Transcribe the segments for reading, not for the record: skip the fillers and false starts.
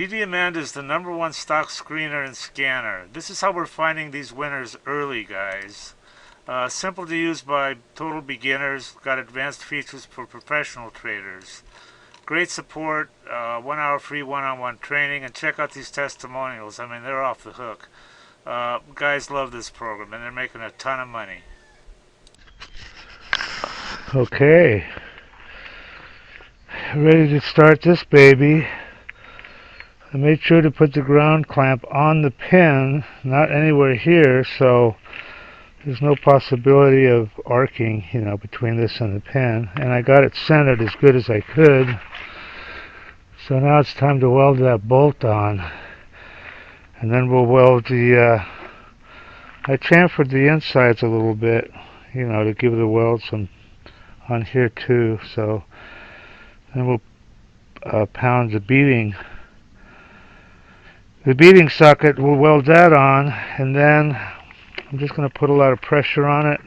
DDAmanda is the #1 stock screener and scanner. This is how we're finding these winners early, guys. Simple to use by total beginners. Got advanced features for professional traders. Great support, 1 hour free one-on-one training, and check out these testimonials. I mean, they're off the hook. Guys love this program, and they're making a ton of money. Okay, ready to start this baby. I made sure to put the ground clamp on the pin, not anywhere here, so there's no possibility of arcing, between this and the pin. And I got it centered as good as I could. So now it's time to weld that bolt on. And then we'll weld the, I chamfered the insides a little bit, to give the weld some on here too. So then we'll pound the beading socket. We'll weld that on, and then I'm just going to put a lot of pressure on it.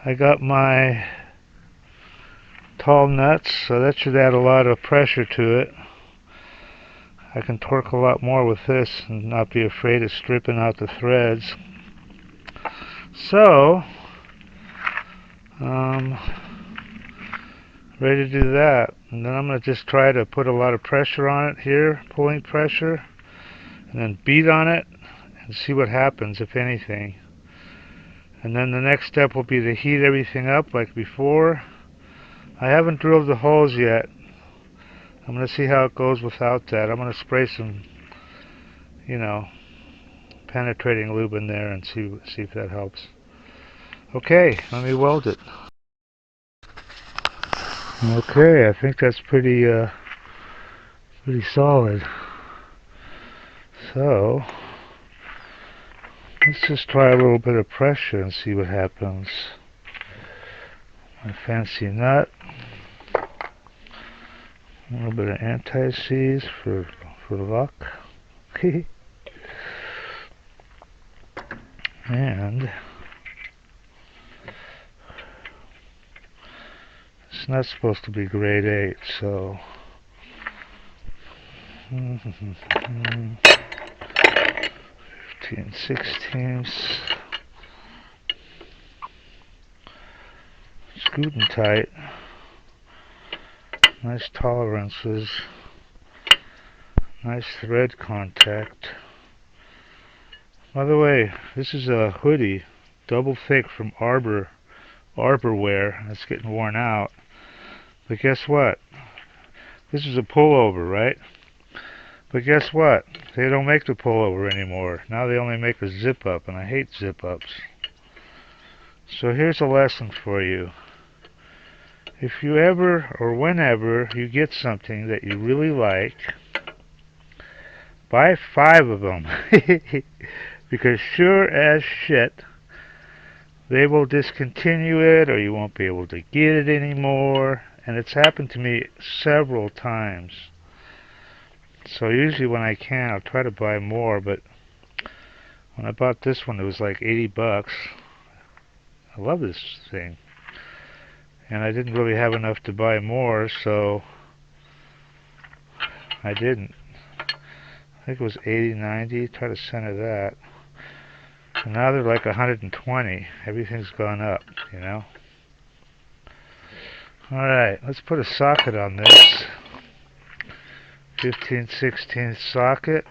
I got my tall nuts, so that should add a lot of pressure to it. I can torque a lot more with this and not be afraid of stripping out the threads. So, ready to do that. And then I'm going to just try to put a lot of pressure on it here, pulling pressure, and then beat on it and see what happens, if anything. And then the next step will be to heat everything up like before. I haven't drilled the holes yet. I'm going to see how it goes without that. I'm going to spray some, penetrating lube in there and see if that helps. Okay, let me weld it. Okay, I think that's pretty solid. So let's just try a little bit of pressure and see what happens. My fancy nut. A little bit of anti-seize for luck. And it's not supposed to be grade 8, so 15/16. Scooting tight. Nice tolerances. Nice thread contact. By the way, this is a hoodie, double thick from Arbor wear. It's getting worn out. But guess what? This is a pullover, right? But guess what? They don't make the pullover anymore. Now they only make a zip up, and I hate zip ups. So here's a lesson for you. If you ever or whenever you get something that you really like, buy 5 of them. Because sure as shit, they will discontinue it, or you won't be able to get it anymore. And it's happened to me several times. So usually when I can, I'll try to buy more, but when I bought this one, it was like 80 bucks. I love this thing. And I didn't really have enough to buy more, so I didn't. I think it was 80, 90. Try to center that. And now they're like 120. Everything's gone up, Alright, let's put a socket on this. 15/16 socket.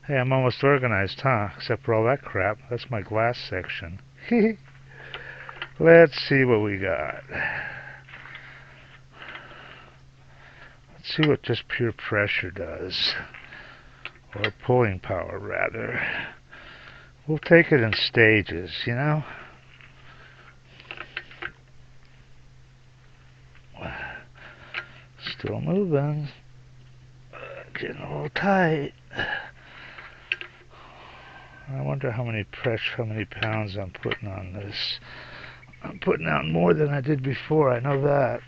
Hey, I'm almost organized, huh? Except for all that crap. That's my glass section. Let's see what we got. Let's see what just pure pressure does. Or pulling power, rather. We'll take it in stages, Still moving. Getting a little tight. I wonder how many pounds I'm putting on this. I'm putting out more than I did before, I know that.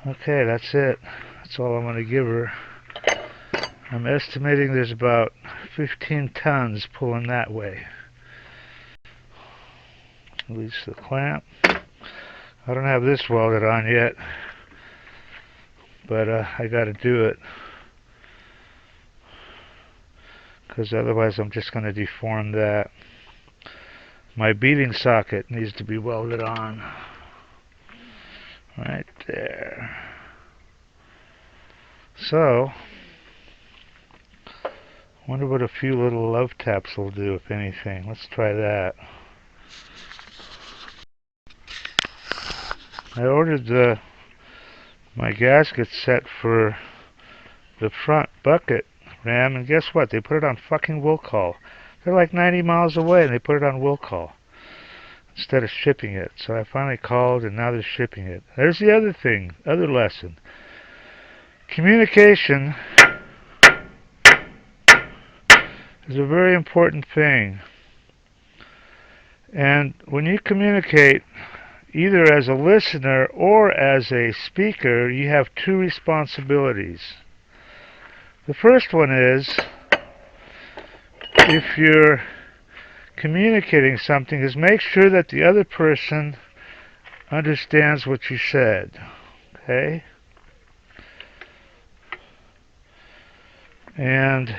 Okay, that's it. That's all I'm going to give her. I'm estimating there's about 15 tons pulling that way. Release the clamp. I don't have this welded on yet. but I gotta do it, because otherwise I'm just gonna deform that. My beading socket needs to be welded on right there. So, wonder what a few little love taps will do, if anything. Let's try that. I ordered my gasket set for the front bucket ram, and guess what? They put it on fucking will call. They're like 90 miles away, and they put it on will call instead of shipping it. So I finally called, and now they're shipping it. There's the other thing, other lesson. Communication is a very important thing. And when you communicate, either as a listener or as a speaker, you have two responsibilities. The first one is, if you're communicating something, is make sure that the other person understands what you said. Okay? And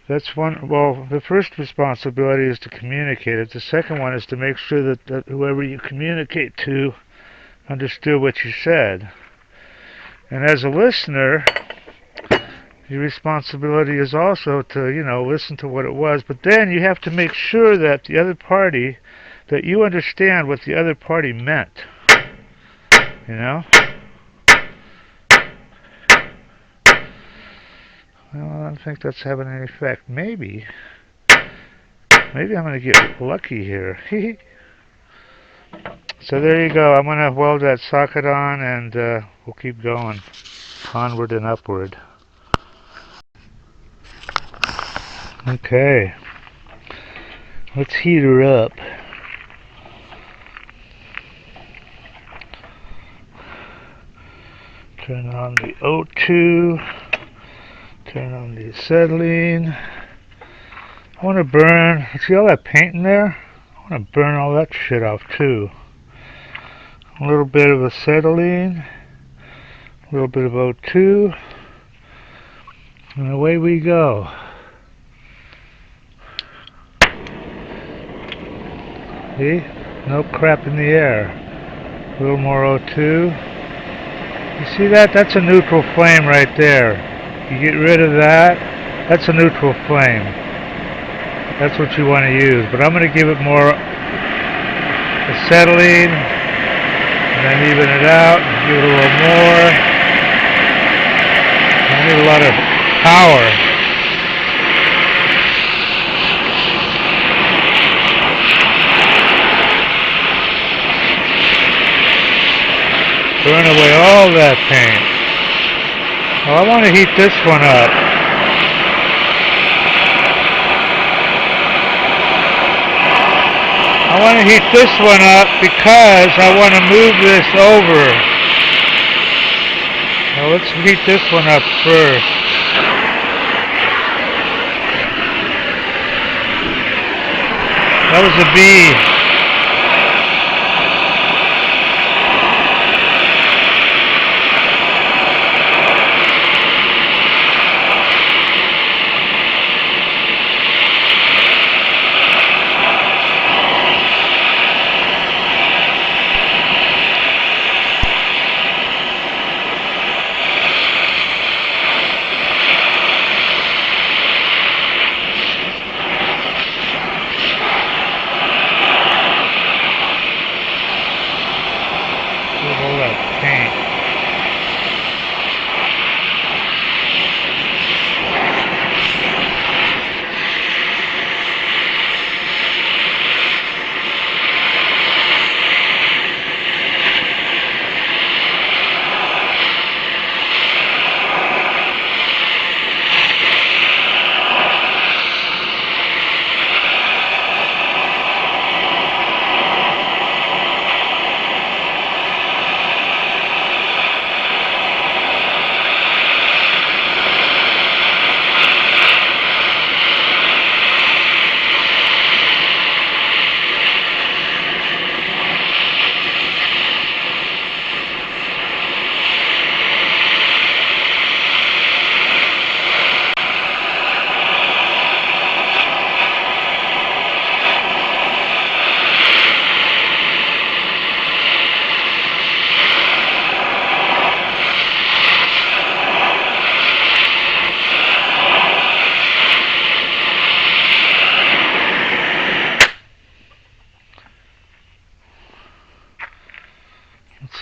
that's one. Well, the first responsibility is to communicate it. The second one is to make sure that whoever you communicate to understood what you said. And as a listener, your responsibility is also to, listen to what it was, but then you have to make sure that the other party, that you understand what the other party meant. You know? Well, I don't think that's having any effect. Maybe I'm going to get lucky here. So there you go. I'm going to weld that socket on, and we'll keep going. Onward and upward. Okay. Let's heat her up. Turn on the O2. Turn on the acetylene. I want to burn, see all that paint in there? I want to burn all that shit off too. A little bit of acetylene, a little bit of O2, and away we go. See? No crap in the air. A little more O2. You see that? That's a neutral flame right there. You get rid of that, that's a neutral flame. That's what you want to use. But I'm going to give it more acetylene, and then even it out, and give it a little more. I need a lot of power. Burn away all that paint. Well, I want to heat this one up. I want to heat this one up because I want to move this over. Now let's heat this one up first. That was a B. All that paint.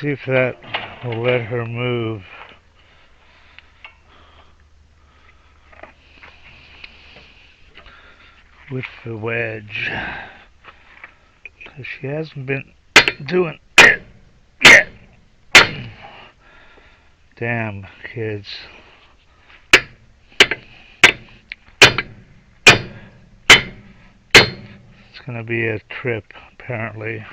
see if that will let her move. With the wedge. 'Cause she hasn't been doing it yet. Damn kids. It's gonna be a trip, apparently.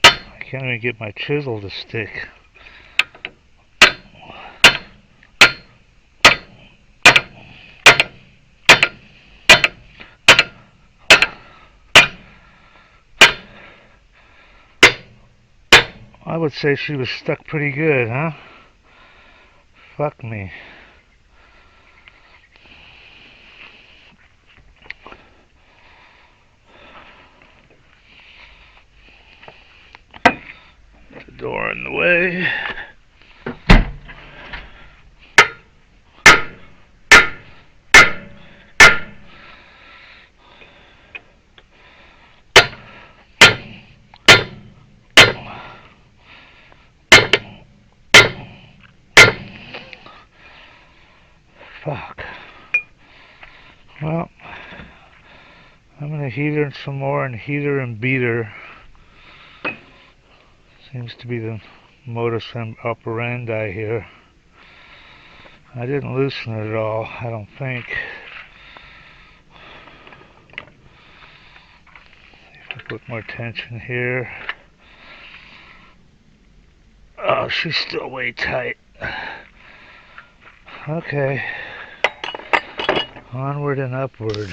I can't even get my chisel to stick. I would say she was stuck pretty good, huh? Fuck me. The door in the way. Fuck. Well, I'm gonna heat her some more and heat her and beat her. Seems to be the modus operandi here. I didn't loosen it at all, I don't think. If I put more tension here. Oh, she's still way tight. Okay. Onward and upward.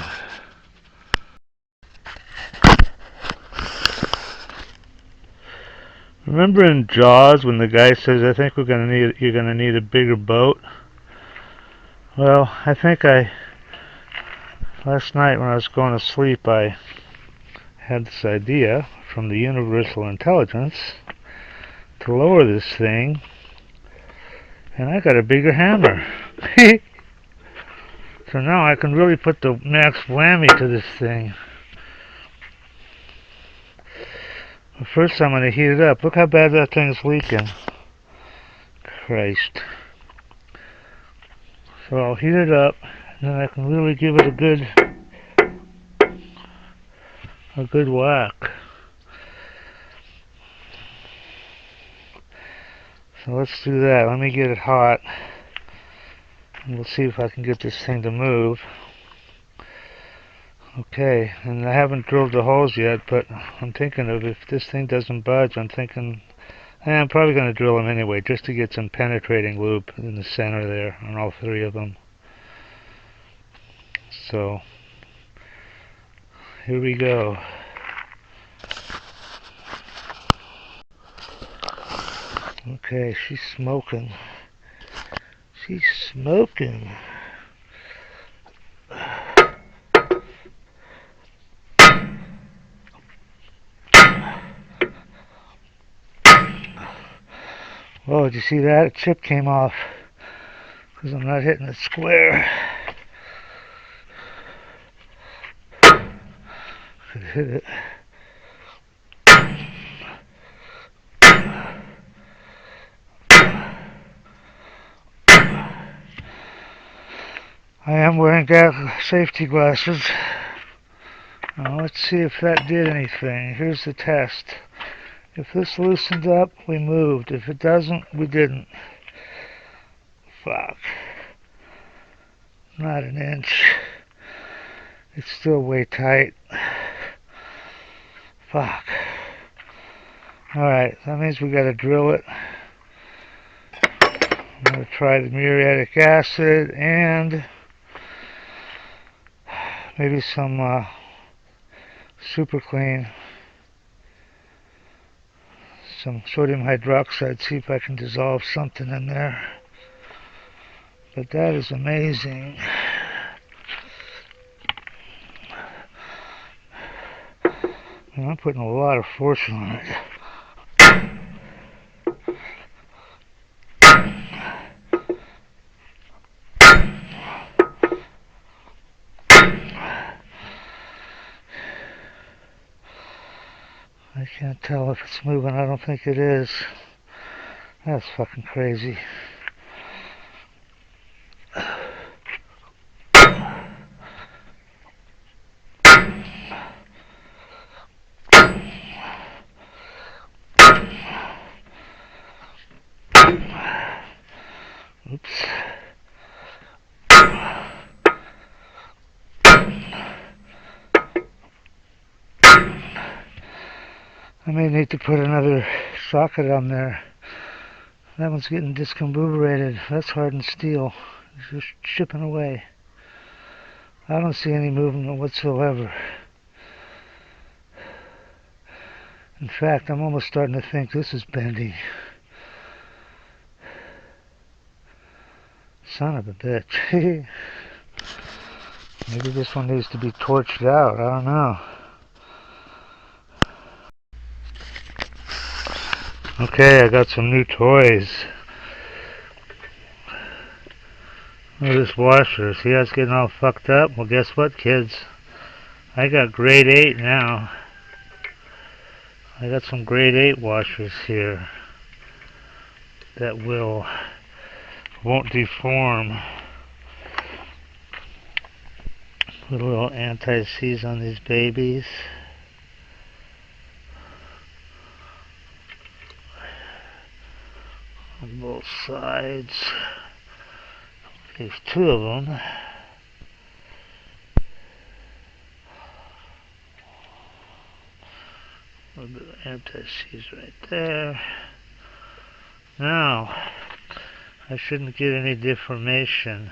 Remember in Jaws when the guy says, "I think you're gonna need a bigger boat"? Well, I think last night when I was going to sleep, I had this idea from the universal intelligence to lower this thing, and I got a bigger hammer. So now I can really put the max whammy to this thing. But first I'm going to heat it up. Look how bad that thing's leaking. Christ. So I'll heat it up, and then I can really give it a good whack. So let's do that. Let me get it hot. And we'll see if I can get this thing to move. Okay, and I haven't drilled the holes yet, but I'm thinking of if this thing doesn't budge, I'm probably going to drill them anyway, just to get some penetrating loop in the center there on all three of them. So, here we go. Okay, she's smoking. She's smoking. Whoa, did you see that? A chip came off because I'm not hitting it square. Could hit it. I am wearing safety glasses. Now let's see if that did anything. Here's the test. If this loosened up, we moved. If it doesn't, we didn't. Fuck. Not an inch. It's still way tight. Fuck. Alright, that means we gotta drill it. I'm gonna try the muriatic acid and maybe some super clean, some sodium hydroxide, see if I can dissolve something in there. But that is amazing. I'm putting a lot of force on it. I can't tell if it's moving. I don't think it is. That's fucking crazy. Oops. I may need to put another socket on there. That one's getting discombobulated. That's hardened steel. It's just chipping away. I don't see any movement whatsoever. In fact, I'm almost starting to think this is bending. Son of a bitch. Maybe this one needs to be torched out. I don't know. Okay, I got some new toys. Look at this washer. See how it's getting all fucked up? Well, guess what, kids? I got grade 8 now. I got some grade 8 washers here that won't deform. Put a little anti-seize on these babies. On both sides. There's 2 of them. A little bit of anti-seize right there. Now, I shouldn't get any deformation.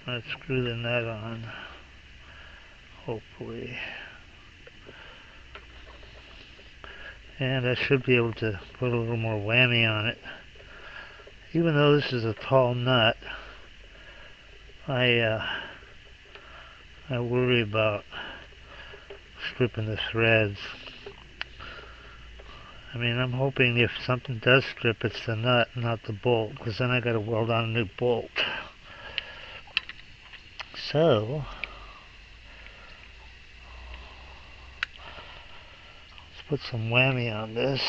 Let's screw the nut on, hopefully. And I should be able to put a little more whammy on it. Even though this is a tall nut, I worry about stripping the threads. I mean, I'm hoping if something does strip, it's the nut, not the bolt, because then I got to weld on a new bolt. So, let's put some whammy on this.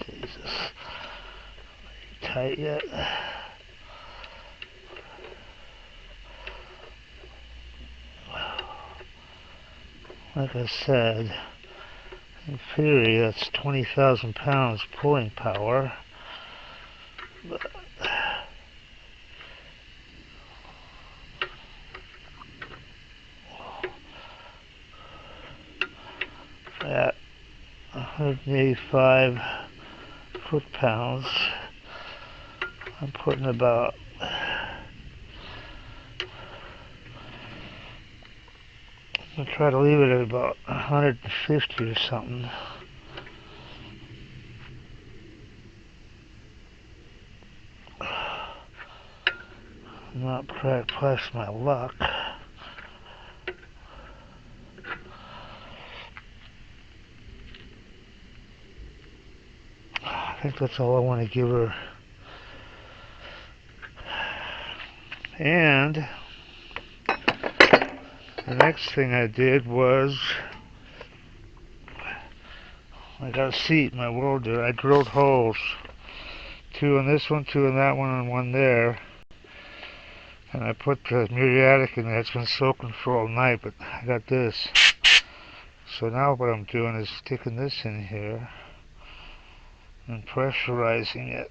Jesus, tight yet? Like I said, in theory that's 20,000 pounds pulling power, but at 185 foot-pounds, I'm putting about I'm going to try to leave it at about 150 or something. Not press my luck. I think that's all I want to give her. And the next thing I did was I got a seat in my welder. I drilled holes. 2 in this one, 2 in that one, and 1 there. And I put the muriatic in there. It's been soaking for all night, but I got this. So now what I'm doing is sticking this in here and pressurizing it.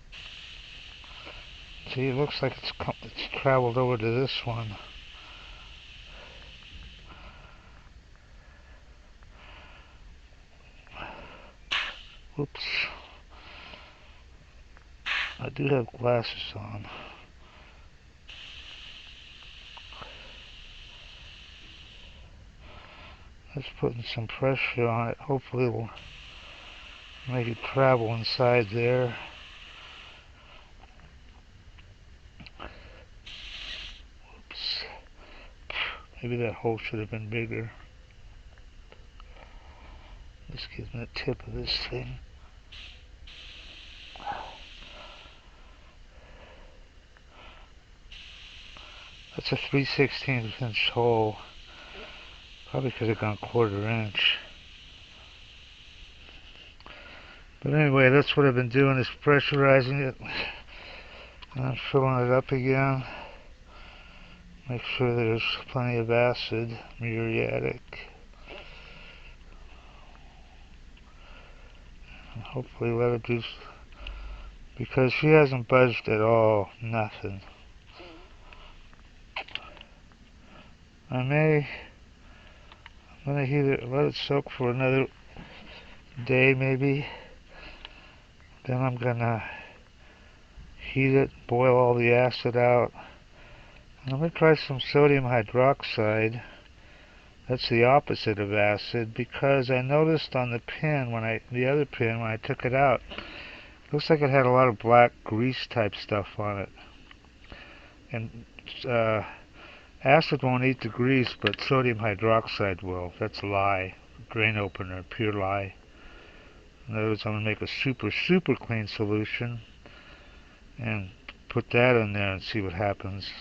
See, it looks like it's traveled over to this one. Oops. I do have glasses on. That's putting some pressure on it. Hopefully it will make it travel inside there. Oops. Maybe that hole should have been bigger. Just getting the tip of this thing. That's a 3/16 inch hole. Probably could have gone 1/4 inch. But anyway, that's what I've been doing, is pressurizing it. And I'm filling it up again. Make sure there's plenty of acid, muriatic. And hopefully let it do, because she hasn't budged at all. Nothing. I'm gonna heat it, let it soak for another day maybe. Then I'm gonna heat it, boil all the acid out. And I'm gonna try some sodium hydroxide. That's the opposite of acid, because I noticed on the pin, the other pin, when I took it out, it looks like it had a lot of black grease type stuff on it. And acid won't eat the grease, but sodium hydroxide will. That's a lie. Drain opener, pure lie. In other words, I'm going to make a super, super clean solution and put that in there and see what happens.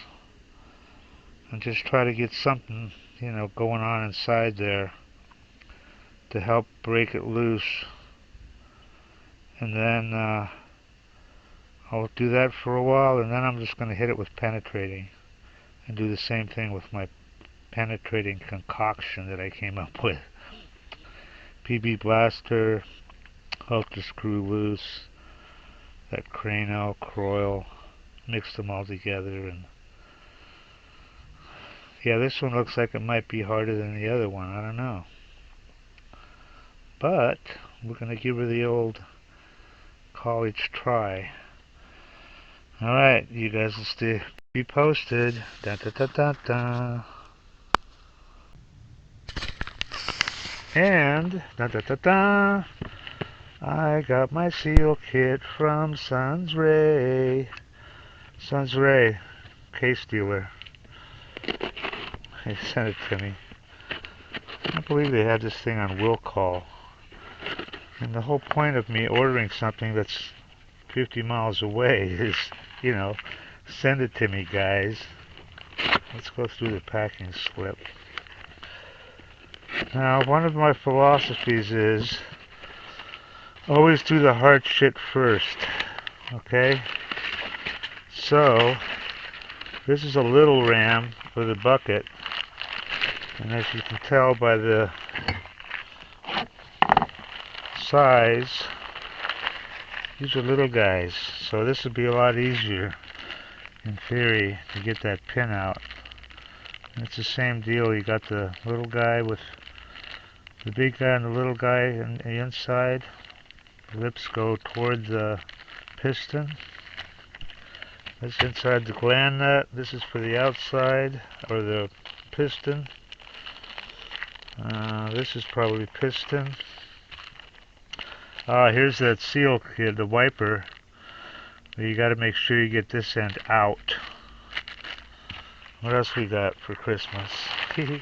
And just try to get something, going on inside there to help break it loose. And then I'll do that for a while, and then I'm just going to hit it with penetrating and do the same thing with my penetrating concoction that I came up with. PB blaster, ultra screw loose, that crano, coil, mix them all together. And yeah, this one looks like it might be harder than the other one. I don't know. But we're going to give her the old college try. Alright, you guys will stay be posted. Da da da da da. And da da da da. I got my seal kit from Sun's Ray. Sun's Ray, case dealer. They sent it to me. I can't believe they had this thing on will call. And the whole point of me ordering something that's 50 miles away is, send it to me, guys. Let's go through the packing slip. Now, one of my philosophies is always do the hard shit first. Okay? So, this is a little ram with a bucket. And as you can tell by the size, these are little guys. So this would be a lot easier, in theory, to get that pin out. And it's the same deal. You got the little guy with the big guy and the little guy on the inside. The lips go toward the piston. That's inside the gland nut. This is for the outside, or the piston. This is probably piston. Here's that seal kit, the wiper. You got to make sure you get this end out. What else we got for Christmas? Oh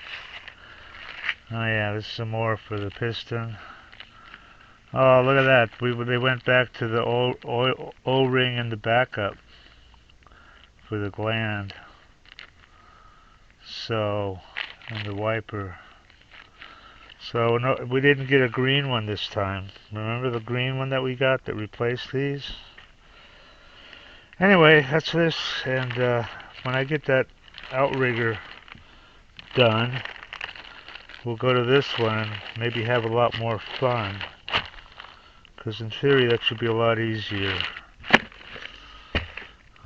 yeah, this is some more for the piston. Oh, look at that. They went back to the O-ring and the backup for the gland. So, and the wiper. So no, we didn't get a green one this time. Remember the green one that we got that replaced these? Anyway, that's this. And when I get that Outrigger done, we'll go to this one and maybe have a lot more fun. Because in theory that should be a lot easier.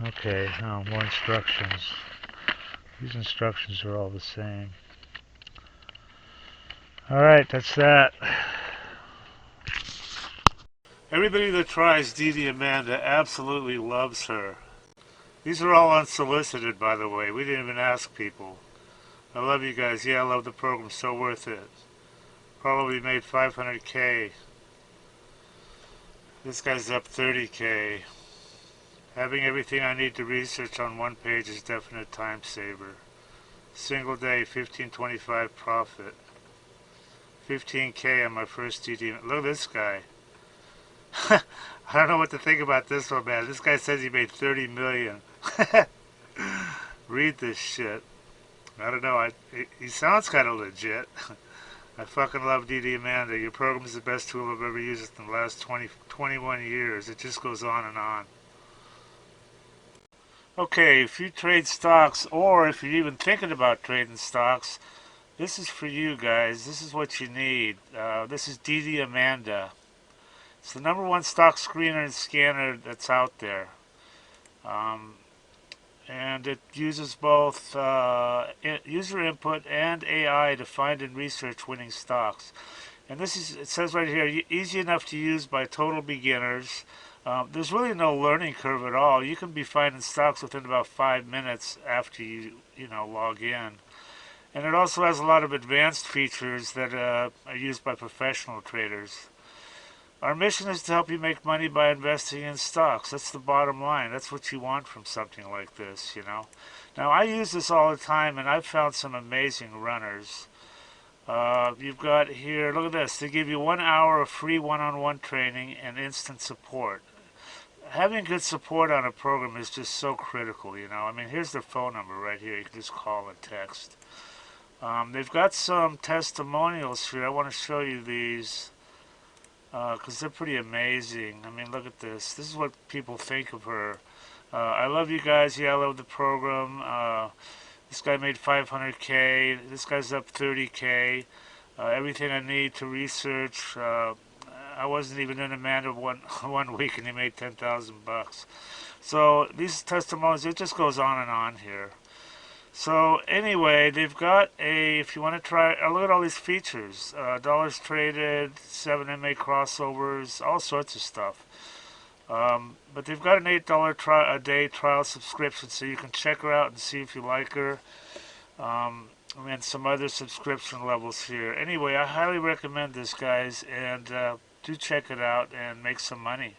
Okay, now more instructions. These instructions are all the same. Alright, that's that. Everybody that tries DDAmanda absolutely loves her. These are all unsolicited, by the way. We didn't even ask people. I love you guys. Yeah, I love the program. So worth it. Probably made 500K. This guy's up 30K. Having everything I need to research on one page is definite time saver. Single day, 1525 profit. 15K on my first DD. Look at this guy. I don't know what to think about this one, man. This guy says he made 30 million. read this shit. I don't know. He sounds kind of legit. I fucking love DDAmanda. Your program is the best tool I've ever used in the last 21 years. It just goes on and on. Okay, if you trade stocks, or if you're even thinking about trading stocks, this is for you guys. This is what you need. This is DDAmanda. It's the #1 stock screener and scanner that's out there. Um, and it uses both user input and AI to find and research winning stocks. And this is, it says right here, easy enough to use by total beginners. There's really no learning curve at all. You can be finding stocks within about 5 minutes after you log in. And it also has a lot of advanced features that are used by professional traders. Our mission is to help you make money by investing in stocks. That's the bottom line. That's what you want from something like this. Now, I use this all the time, and I've found some amazing runners. You've got here, look at this. They give you 1 hour of free one-on-one training and instant support. Having good support on a program is just so critical. I mean, here's their phone number right here. You can just call and text. They've got some testimonials here. I want to show you these because they're pretty amazing. I mean, look at this. This is what people think of her. I love you guys. Yeah, I love the program. This guy made 500K. This guy's up 30K. Everything I need to research. I wasn't even in Amanda one week, and he made 10,000 bucks. So these testimonials, it just goes on and on here. So anyway, they've got if you want to try, look at all these features. Dollars traded, 7MA crossovers, all sorts of stuff. But they've got an $8 a day trial subscription, so you can check her out and see if you like her. And some other subscription levels here. Anyway, I highly recommend this, guys, and do check it out and make some money.